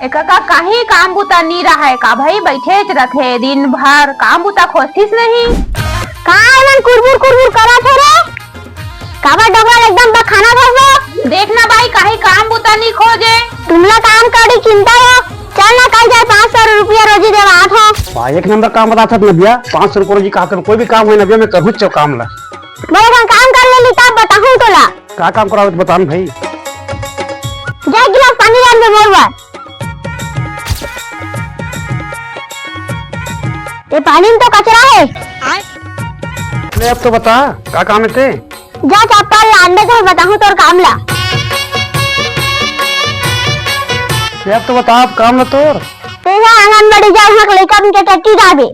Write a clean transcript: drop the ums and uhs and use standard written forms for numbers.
का कहीं काम बुता नहीं रहा है का भाई, बैठे रखे दिन भर काम बुता खोजतीस नहीं कहाँ मन कुरबुर कुरबुर करा थे रे काबा डबल एकदम बखाना भरबो। देखना भाई कहीं काम बुता नहीं खोजे। तुमला काम करी चिंता हो, चल ना कल जाए 500 रुपया रोजी देवा था। भाई एक नंबर काम बता था नबिया, 500 रुपया रोजी कहा कर कोई भी काम हो नबिया मैं करूँ चो काम ला। मैं काम कर ले तब बताऊं तोला क्या काम कराओ बता भाई। जा गिलास पानी डाल दे मोर बार। ये पानी में तो कचरा है। ले अब तो बता क्या काम है ते। जा चप्पल अंडे को बताऊं तोर काम ला। अब तो बता आप काम ला तोर। तेरा आंगनबाड़ी जा वहाँ लेकर उनके टट्टी डाल दे।